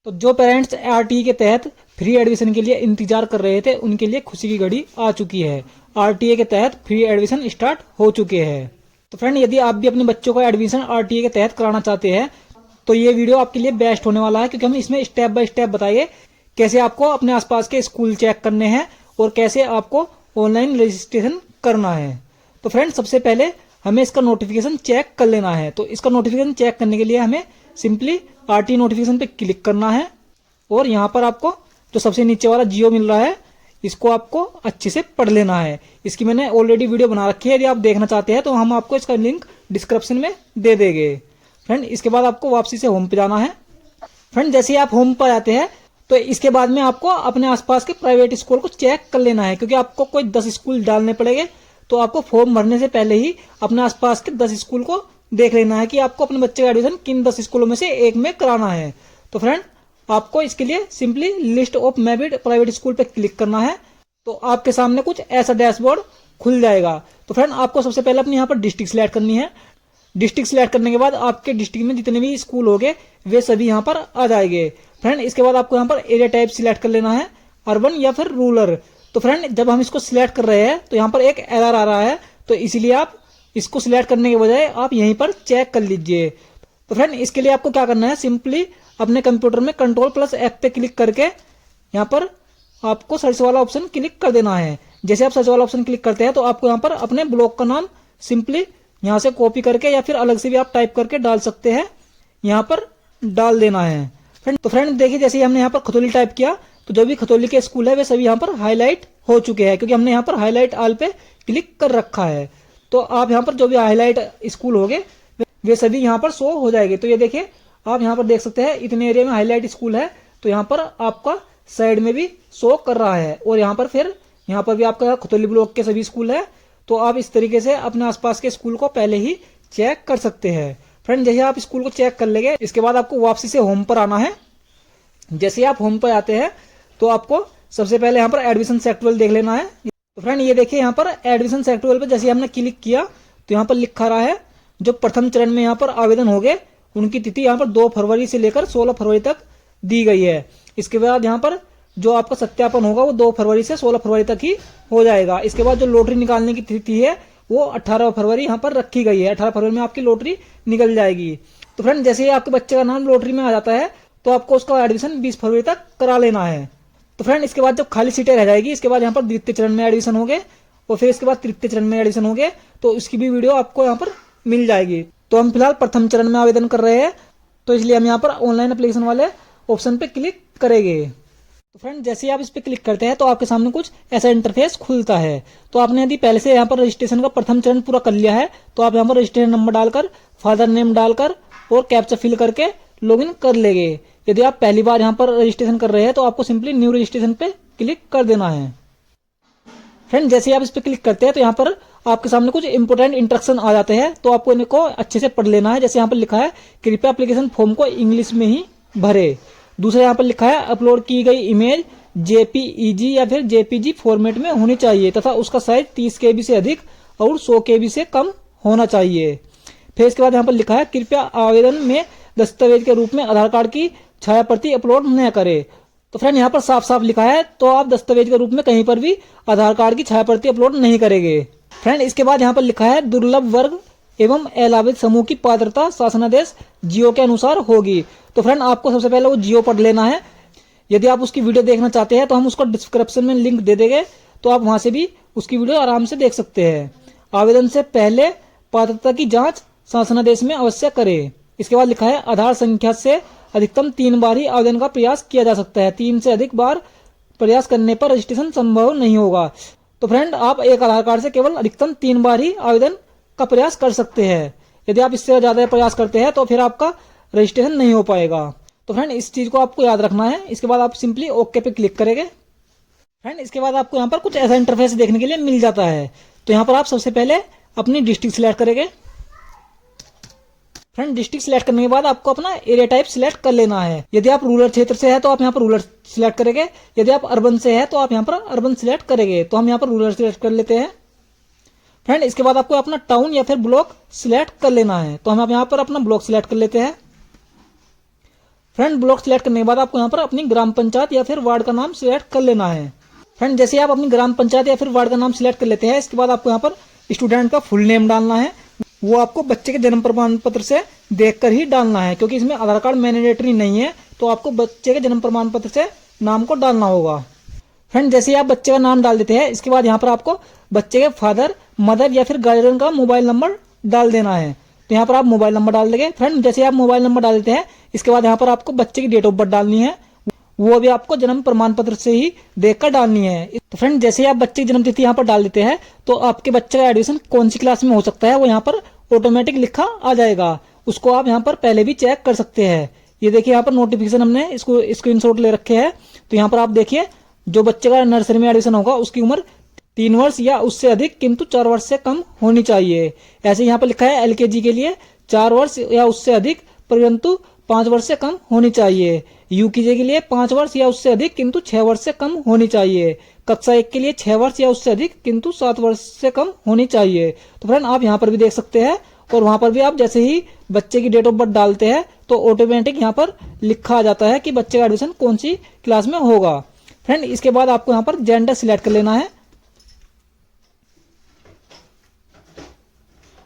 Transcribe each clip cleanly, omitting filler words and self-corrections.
तो जो parents RTE के तहत फ्री एडमिशन के लिए इंतजार कर रहे थे उनके लिए खुशी की घड़ी आ चुकी है। आरटीए के तहत फ्री एडमिशन स्टार्ट हो चुके हैं। तो फ्रेंड, यदि आप भी अपने बच्चों का एडमिशन आरटीए के तहत कराना चाहते हैं तो ये वीडियो आपके लिए बेस्ट होने वाला है, क्योंकि हम इसमें स्टेप बाय स्टेप बताइए कैसे आपको अपने आसपास के स्कूल चेक करने हैं और कैसे आपको ऑनलाइन रजिस्ट्रेशन करना है। तो फ्रेंड, सबसे पहले हमें इसका नोटिफिकेशन चेक कर लेना है। तो इसका नोटिफिकेशन चेक करने के लिए हमें सिंपली आरटी नोटिफिकेशन पे क्लिक करना है और यहाँ पर आपको जो सबसे नीचे वाला जियो मिल रहा है इसको आपको अच्छे से पढ़ लेना है। इसकी मैंने ऑलरेडी वीडियो बना रखी है, यदि आप देखना चाहते हैं तो हम आपको इसका लिंक डिस्क्रिप्शन में दे देंगे। फ्रेंड, इसके बाद आपको वापसी से होम पे जाना है। फ्रेंड, जैसे ही आप होम पर आते हैं तो इसके बाद में आपको अपने आसपास के प्राइवेट स्कूल को चेक कर लेना है, क्योंकि आपको कोई 10 स्कूल डालने पड़ेंगे। तो आपको फॉर्म भरने से पहले ही अपने आसपास के 10 स्कूल को देख लेना है कि आपको अपने बच्चे का एडमिशन किन 10 स्कूलों में से एक में कराना है। तो फ्रेंड, आपको इसके लिए simply list of merit private school पे क्लिक करना है। तो आपके सामने कुछ ऐसा डैशबोर्ड खुल जाएगा। तो फ्रेंड, आपको सबसे पहले अपनी यहाँ पर डिस्ट्रिक्ट सिलेक्ट करनी है। डिस्ट्रिक्ट सिलेक्ट करने के बाद आपके डिस्ट्रिक्ट में जितने भी स्कूल होंगे वे सभी यहाँ पर आ जाएंगे। फ्रेंड, इसके बाद आपको यहाँ पर एरिया टाइप सिलेक्ट कर लेना है, अर्बन या फिर रूरल। तो फ्रेंड, जब हम इसको सिलेक्ट कर रहे हैं तो यहाँ पर एक एरर आ रहा है, तो इसीलिए आप इसको सिलेक्ट करने के बजाय आप यहीं पर चेक कर लीजिए। तो फ्रेंड, इसके लिए आपको क्या करना है, सिंपली अपने कंप्यूटर में Ctrl+F पे क्लिक करके यहाँ पर आपको सर्च वाला ऑप्शन क्लिक कर देना है। जैसे आप सर्च वाला ऑप्शन क्लिक करते हैं तो आपको यहाँ पर अपने ब्लॉक का नाम सिंपली यहाँ से कॉपी करके या फिर अलग से भी आप टाइप करके डाल सकते हैं, यहाँ पर डाल देना है। तो फ्रेंड देखिए, जैसे हमने यहाँ पर खतौली टाइप किया तो जो भी खतौली के स्कूल है वे सभी यहाँ पर हाईलाइट हो चुके हैं, क्योंकि हमने यहाँ पर हाईलाइट ऑल पे क्लिक कर रखा है। तो आप यहाँ पर जो भी हाईलाइट स्कूल होंगे वे सभी यहाँ पर शो हो जाएंगे। तो ये देखिए, आप यहाँ पर देख सकते हैं इतने एरिया में हाईलाइट स्कूल है, तो यहाँ पर आपका साइड में भी शो कर रहा है और यहाँ पर फिर यहाँ पर भी आपका खतौली ब्लॉक के सभी स्कूल है। तो आप इस तरीके से अपने आसपास के स्कूल को पहले ही चेक कर सकते हैं। फ्रेंड, जैसे आप स्कूल को चेक कर लेंगे इसके बाद आपको वापसी से होम पर आना है। जैसे आप होम पर आते हैं तो आपको सबसे पहले यहाँ पर एडमिशन शेड्यूल देख लेना है। तो फ्रेंड, ये देखिए यहाँ पर एडमिशन शेड्यूल पर जैसे हमने क्लिक किया तो यहाँ पर लिखा रहा है जो प्रथम चरण में यहाँ पर आवेदन हो गए उनकी तिथि यहाँ पर 2 फरवरी से लेकर 16 फरवरी तक दी गई है। इसके बाद यहाँ पर जो आपका सत्यापन होगा वो 2 फरवरी से 16 फरवरी तक ही हो जाएगा। इसके बाद जो लॉटरी निकालने की तिथि है वो 18 फरवरी यहाँ पर रखी गई है। 18 फरवरी में आपकी लॉटरी निकल जाएगी। तो फ्रेंड, जैसे ही आपके बच्चे का नाम लॉटरी में आ जाता है तो आपको उसका एडमिशन 20 फरवरी तक करा लेना है। तो फ्रेंड, इसके बाद जब खाली सीटें रह जाएगी इसके बाद यहाँ पर द्वितीय चरण में एडमिशन हो गए और फिर इसके बाद तृतीय चरण में एडमिशन हो गए, तो इसकी भी वीडियो आपको यहाँ पर मिल जाएगी। तो हम फिलहाल प्रथम चरण में आवेदन कर रहे हैं, तो इसलिए हम यहाँ पर ऑनलाइन एप्लीकेशन वाले ऑप्शन पे क्लिक करेंगे। तो फ्रेंड, जैसे आप इस पे क्लिक करते हैं तो आपके सामने कुछ ऐसा इंटरफेस खुलता है। तो आपने यदि पहले से यहाँ पर रजिस्ट्रेशन का प्रथम चरण पूरा कर लिया है तो आप यहाँ पर रजिस्ट्रेशन नंबर डालकर, फादर नेम डालकर और कैप्चा फिल करके लॉगिन कर लेंगे। यदि आप पहली बार यहाँ पर रजिस्ट्रेशन कर रहे हैं तो आपको सिंपली न्यू रजिस्ट्रेशन पे क्लिक कर देना है। फ्रेंड, जैसे आप इस पे क्लिक करते हैं तो यहाँ पर आपके सामने कुछ इंपोर्टेंट इंस्ट्रक्शन आ जाते हैं, तो आपको इनको अच्छे से पढ़ लेना है। जैसे यहाँ पर लिखा है कृपया एप्लीकेशन फॉर्म को इंग्लिश में ही भरे। दूसरा यहाँ पर लिखा है अपलोड की गई इमेज जेपीईजी या फिर जेपीजी फॉर्मेट में होनी चाहिए तथा उसका साइज 30 KB से अधिक और 100 KB से कम होना चाहिए। फिर इसके बाद यहाँ पर लिखा है कृपया आवेदन में दस्तावेज के रूप में आधार कार्ड की छाया प्रति अपलोड न करें। तो फ्रेंड, यहाँ पर साफ साफ लिखा है तो आप दस्तावेज के रूप में कहीं पर भी आधार कार्ड की छाया प्रति अपलोड नहीं करेंगे। फ्रेंड, इसके बाद यहाँ पर लिखा है दुर्लभ वर्ग एवं अलावित समूह की पात्रता शासनादेश जियो के अनुसार होगी। तो फ्रेंड, आपको सबसे पहले वो जियो पढ़ लेना है। यदि आप उसकी वीडियो देखना चाहते हैं तो हम उसको डिस्क्रिप्शन में लिंक दे देंगे, तो आप वहां से भी उसकी वीडियो आराम से देख सकते हैं। आवेदन से पहले पात्रता की जांच शासनादेश में अवश्य करें। इसके बाद लिखा है आधार संख्या से अधिकतम 3 बार ही आवेदन का प्रयास किया जा सकता है। 3 से अधिक बार प्रयास करने पर रजिस्ट्रेशन संभव नहीं होगा। तो फ्रेंड, आप एक आधार कार्ड से केवल अधिकतम 3 बार ही आवेदन का प्रयास कर सकते हैं। यदि आप इससे ज्यादा प्रयास करते हैं तो फिर आपका रजिस्ट्रेशन नहीं हो पाएगा। तो फ्रेंड, इस चीज को आपको याद रखना है। इसके बाद आप सिंपली ओके पे क्लिक करेंगे। फ्रेंड, इसके बाद आपको यहाँ पर कुछ ऐसा इंटरफेस देखने के लिए मिल जाता है। तो यहाँ पर आप सबसे पहले अपनी डिस्ट्रिक्ट सिलेक्ट करेंगे। फ्रेंड, डिस्ट्रिक्ट सिलेक्ट करने के बाद आपको अपना एरिया टाइप सिलेक्ट कर लेना है। यदि आप रूरल क्षेत्र से है तो आप यहाँ पर रूरल सिलेक्ट करेंगे। यदि आप अर्बन से है तो आप यहाँ पर अर्बन सिलेक्ट करेंगे। तो हम यहाँ पर रूरल सिलेक्ट कर लेते हैं। फ्रेंड, इसके बाद आपको अपना टाउन या फिर ब्लॉक सिलेक्ट कर लेना है। तो हम यहाँ पर अपना ब्लॉक सिलेक्ट कर लेते हैं। फ्रेंड ब्लॉक सिलेक्ट करने के बाद आपको यहाँ पर अपनी ग्राम पंचायत या फिर वार्ड का नाम सिलेक्ट कर लेना है। फ्रेंड जैसे आप अपनी ग्राम पंचायत या फिर वार्ड का नाम सिलेक्ट कर लेते हैं, इसके बाद आपको यहाँ पर स्टूडेंट का फुल नेम डालना है। वो आपको बच्चे के जन्म प्रमाण पत्र से देखकर ही डालना है, क्योंकि इसमें आधार कार्ड मैंडेटरी नहीं है, तो आपको बच्चे के जन्म प्रमाण पत्र से नाम को डालना होगा। फ्रेंड जैसे ही आप बच्चे का नाम डाल देते हैं, इसके बाद यहाँ पर आपको बच्चे के फादर, मदर या फिर गार्जियन का मोबाइल नंबर डाल देना है। तो यहाँ पर आप मोबाइल नंबर डाल देंगे। फ्रेंड जैसे आप मोबाइल नंबर डाल देते हैं, इसके बाद यहाँ पर आपको बच्चे की डेट ऑफ बर्थ डालनी है, वो भी आपको जन्म प्रमाण पत्र से ही देखकर डालनी है। तो फ्रेंड जैसे आप बच्चे की जन्म तिथि यहाँ पर डाल देते हैं, तो आपके बच्चे का एडमिशन कौन सी क्लास में हो सकता है वो यहाँ पर ऑटोमेटिक लिखा आ जाएगा। उसको आप यहाँ पर पहले भी चेक कर सकते हैं। ये देखिए यहाँ पर नोटिफिकेशन हमने इसको स्क्रीनशॉट ले रखे हैं। तो यहाँ पर आप देखिए, जो बच्चे का नर्सरी में एडमिशन होगा उसकी उम्र 3 वर्ष या उससे अधिक किंतु 4 वर्ष से कम होनी चाहिए। ऐसे यहाँ पर लिखा है एलकेजी के लिए 4 वर्ष या उससे अधिक परंतु 5 वर्ष से कम होनी चाहिए। यूकेजी के लिए 5 वर्ष या उससे अधिक किंतु 6 वर्ष से कम होनी चाहिए। कक्षा 1 के लिए 6 वर्ष या उससे अधिक किंतु 7 वर्ष से कम होनी चाहिए। तो फ्रेंड आप यहाँ पर भी देख सकते हैं, और वहां पर भी आप जैसे ही बच्चे की डेट ऑफ बर्थ डालते हैं तो ऑटोमेटिक यहाँ पर लिखा आ जाता है कि बच्चे का एडमिशन कौन सी क्लास में होगा। फ्रेंड इसके बाद आपको यहाँ पर जेंडर सिलेक्ट कर लेना है।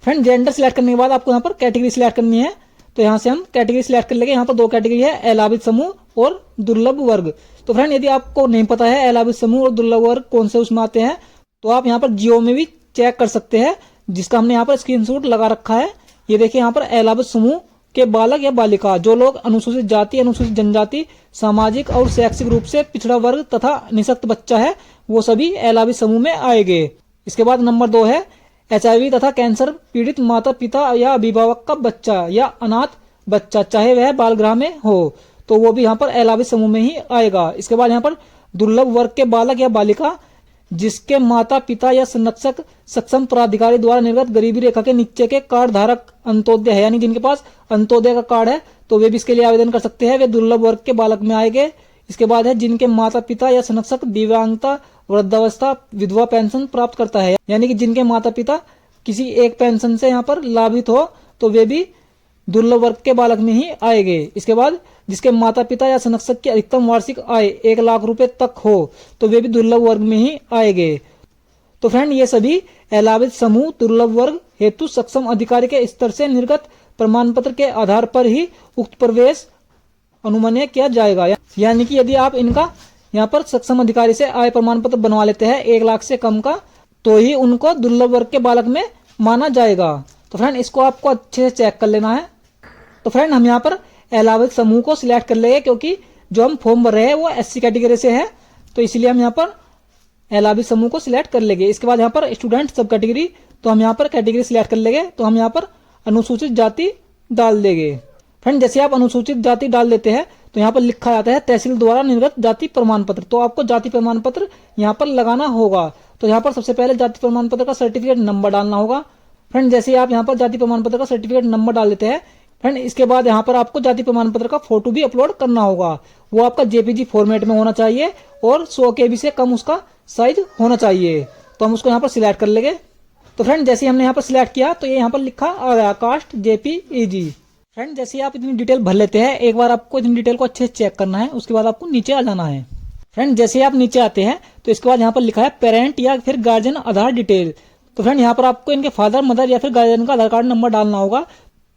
फ्रेंड जेंडर सिलेक्ट करने के बाद आपको यहाँ पर कैटेगरी सिलेक्ट करनी है। तो यहाँ से हम कैटेगरी सिलेक्ट कर लेंगे। यहाँ पर 2 कैटेगरी है, अलावित समूह और दुर्लभ वर्ग। तो फ्रेंड यदि आपको नहीं पता है अलावित समूह और दुर्लभ वर्ग कौन से उसमें आते हैं, तो आप यहाँ पर जियो में भी चेक कर सकते हैं, जिसका हमने यहाँ पर स्क्रीनशॉट लगा रखा है। ये देखिए यहाँ पर अलावित समूह के बालक या बालिका, जो लोग अनुसूचित जाति, अनुसूचित जनजाति, सामाजिक और शैक्षिक रूप से पिछड़ा वर्ग तथा निःशक्त बच्चा है, वो सभी अलावित समूह में आएंगे। इसके बाद नंबर 2 है HIV तथा कैंसर पीड़ित माता पिता या अभिभावक का बच्चा या अनाथ बच्चा, चाहे वह बालगृह में हो, तो वो भी यहाँ पर अलावित समूह में ही आएगा। इसके बाद यहाँ पर दुर्लभ वर्ग के बालक या बालिका जिसके माता पिता या संरक्षक सक्षम प्राधिकारी द्वारा निर्गत गरीबी रेखा के नीचे के कार्ड धारक अंत्योदय है, यानी जिनके पास अंत्योदय का कार्ड है, तो वे भी इसके लिए आवेदन कर सकते हैं, वे दुर्लभ वर्ग के बालक में आएंगे। इसके बाद है जिनके माता पिता या संरक्षक दिव्यांगता, वृद्धावस्था, विधवा पेंशन प्राप्त करता है, यानी कि जिनके माता पिता किसी एक पेंशन से यहाँ पर लाभित हो, तो वे भी दुर्लभ वर्ग के बालक में ही आएंगे। इसके बाद जिसके माता पिता या संरक्षक की अधिकतम वार्षिक आय 1 लाख रुपए तक हो, तो वे भी दुर्लभ वर्ग में ही आएंगे। तो फ्रेंड ये सभी अलावित समूह दुर्लभ वर्ग हेतु सक्षम अधिकारी के स्तर से निर्गत प्रमाण पत्र के आधार पर ही उक्त प्रवेश अनुमान्य किया जाएगा। यानी कि यदि आप इनका यहाँ पर सक्षम अधिकारी से आय प्रमाण पत्र बनवा लेते हैं 1 लाख से कम का, तो ही उनको दुर्लभ वर्ग के बालक में माना जाएगा। तो फ्रेंड इसको आपको अच्छे से चेक कर लेना है। तो फ्रेंड हम यहाँ पर अलावित समूह को सिलेक्ट कर लेंगे, क्योंकि जो हम फॉर्म भर रहे हैं वो SC कैटेगरी से है, तो इसलिए हम यहाँ पर अलावित समूह को सिलेक्ट कर लेंगे। इसके बाद यहाँ पर स्टूडेंट सब कैटेगरी, तो हम यहाँ पर कैटेगरी सिलेक्ट कर लेंगे। तो हम यहाँ पर अनुसूचित जाति डाल देंगे। फ्रेंड जैसे आप अनुसूचित जाति डाल देते हैं, तो यहाँ पर लिखा जाता है तहसील द्वारा निर्गत जाति प्रमाण पत्र, तो आपको जाति प्रमाण पत्र यहाँ पर लगाना होगा। तो यहाँ पर सबसे पहले जाति प्रमाण पत्र का सर्टिफिकेट नंबर डालना होगा। फ्रेंड जैसे आप यहाँ पर जाति प्रमाण पत्र का सर्टिफिकेट नंबर डाल देते हैं, फ्रेंड इसके बाद यहाँ पर आपको जाति प्रमाण पत्र का फोटो भी अपलोड करना होगा। वो आपका JPG फॉर्मेट में होना चाहिए और 100 KB से कम उसका साइज होना चाहिए। तो हम उसको यहाँ पर सिलेक्ट कर लेंगे। तो फ्रेंड जैसे हमने यहाँ पर सिलेक्ट किया, तो ये यहाँ पर लिखा आ गया कास्ट JPEG। फ्रेंड जैसे आप इतनी डिटेल भर लेते हैं, एक बार आपको इतनी डिटेल को अच्छे से चेक करना है, उसके बाद आपको नीचे आ जाना है। फ्रेंड जैसे आप नीचे आते हैं, तो इसके बाद यहाँ पर लिखा है पेरेंट या फिर गार्जियन आधार डिटेल। तो फ्रेंड यहाँ पर आपको इनके फादर, मदर या फिर गार्जियन का आधार कार्ड नंबर डालना होगा।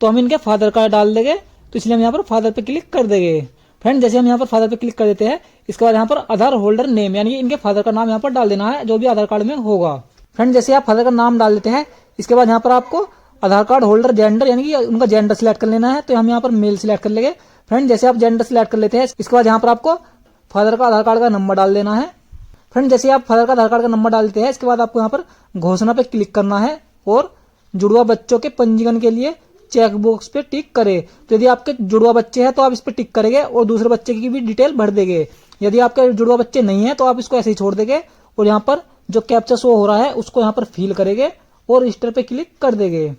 तो हम इनके फादर का डाल देंगे, तो इसलिए हम यहाँ पर फादर पे क्लिक कर देंगे। फ्रेंड जैसे हम यहाँ पर फादर पे क्लिक कर देते हैं, इसके बाद यहाँ पर आधार होल्डर नेम, यानी इनके फादर का नाम यहाँ पर डाल देना है, जो भी आधार कार्ड में होगा। फ्रेंड जैसे आप फादर का नाम डाल देते हैं, इसके बाद यहाँ पर आपको आधार कार्ड होल्डर जेंडर, यानी कि उनका जेंडर सिलेक्ट कर लेना है। तो हम यहाँ पर मेल सिलेक्ट कर लेंगे। फ्रेंड जैसे आप जेंडर सिलेक्ट कर लेते हैं, इसके बाद यहाँ पर आपको फादर का आधार कार्ड का नंबर डाल देना है। फ्रेंड जैसे आप फादर का आधार कार्ड का नंबर डाल देते हैं, इसके बाद आपको यहाँ पर घोषणा पे क्लिक करना है और जुड़वा बच्चों के पंजीकरण के लिए चेक बॉक्स पे टिक करें। तो यदि आपके जुड़वा बच्चे हैं तो आप इस पर टिक करेंगे और दूसरे बच्चे की भी डिटेल भर देंगे। यदि आपके जुड़वा बच्चे नहीं है तो आप इसको ऐसे ही छोड़ देंगे और यहाँ पर जो कैप्चा शो हो रहा है उसको यहाँ पर फिल करेंगे और रजिस्टर पे क्लिक कर देंगे।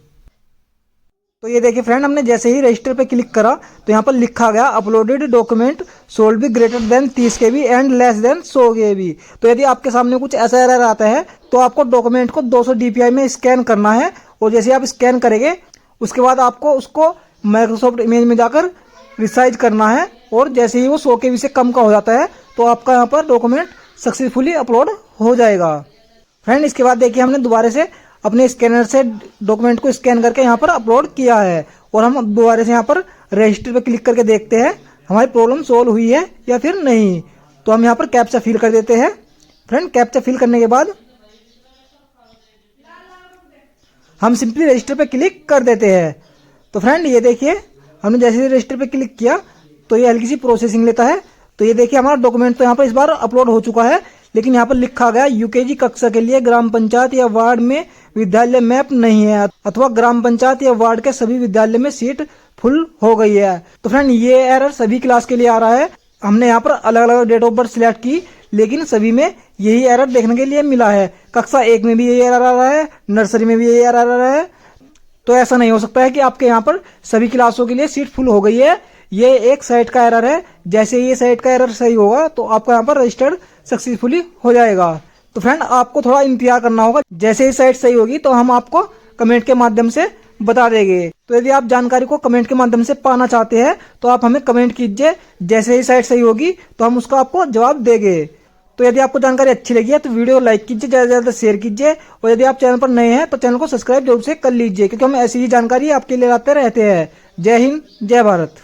तो ये देखिए फ्रेंड, हमने जैसे ही रजिस्टर पे क्लिक करा तो यहाँ पर लिखा गया uploaded document sold be greater than 30 KB and less than 100 KB। तो यदि आपके सामने कुछ ऐसा एरर आता है तो आपको डॉक्यूमेंट को 200 DPI में स्कैन करना है और जैसे आप स्कैन करेंगे उसके बाद आपको उसको माइक्रोसॉफ्ट इमेज में जाकर रिसाइज करना है और जैसे ही वो 100 KB से कम का हो जाता है तो आपका यहाँ पर डॉक्यूमेंट सक्सेसफुली अपलोड हो जाएगा। फ्रेंड इसके बाद देखिए हमने दोबारा से अपने स्कैनर से डॉक्यूमेंट को स्कैन करके यहाँ पर अपलोड किया है और हम दोबारा से यहाँ पर रजिस्टर पे क्लिक करके देखते हैं हमारी प्रॉब्लम सोल्व हुई है या फिर नहीं। तो हम यहाँ पर कैप्चा फिल कर देते हैं। फ्रेंड कैप्चा फिल करने के बाद हम सिंपली रजिस्टर पे क्लिक कर देते हैं। तो फ्रेंड ये देखिए हमने जैसे ही रजिस्टर पे क्लिक किया तो ये हल्की सी प्रोसेसिंग लेता है। तो ये देखिए हमारा डॉक्यूमेंट तो यहाँ पर इस बार अपलोड हो चुका है, लेकिन यहाँ पर लिखा गया यूकेजी कक्षा के लिए ग्राम पंचायत या वार्ड में विद्यालय मैप नहीं है अथवा ग्राम पंचायत या वार्ड के सभी विद्यालय में सीट फुल हो गई है। तो फ्रेंड ये एरर सभी क्लास के लिए आ रहा है। हमने यहाँ पर अलग अलग डेट ऑफ बर्थ सिलेक्ट की लेकिन सभी में यही एरर देखने के लिए मिला है। कक्षा 1 में भी यही एरर आ रहा है, नर्सरी में भी यही एरर आ रहा है। तो ऐसा नहीं हो सकता है कि आपके यहाँ पर सभी क्लासों के लिए सीट फुल हो गई है। ये एक साइट का एरर है। जैसे ये साइट का एरर सही होगा तो आपका यहाँ पर रजिस्टर्ड सक्सेसफुली हो जाएगा। तो फ्रेंड आपको थोड़ा इंतजार करना होगा। जैसे ही साइट सही होगी तो हम आपको कमेंट के माध्यम से बता देंगे। तो यदि आप जानकारी को कमेंट के माध्यम से पाना चाहते हैं तो आप हमें कमेंट कीजिए। जैसे ही साइट सही होगी तो हम उसका आपको जवाब देंगे। तो यदि आपको जानकारी अच्छी लगी है तो वीडियो लाइक कीजिए, ज़्यादा से ज़्यादा शेयर कीजिए और यदि आप चैनल पर नए हैं तो चैनल को सब्सक्राइब जरूर से कर लीजिए क्योंकि हम ऐसी ही जानकारी आपके लिए लाते रहते हैं। जय हिंद, जय भारत।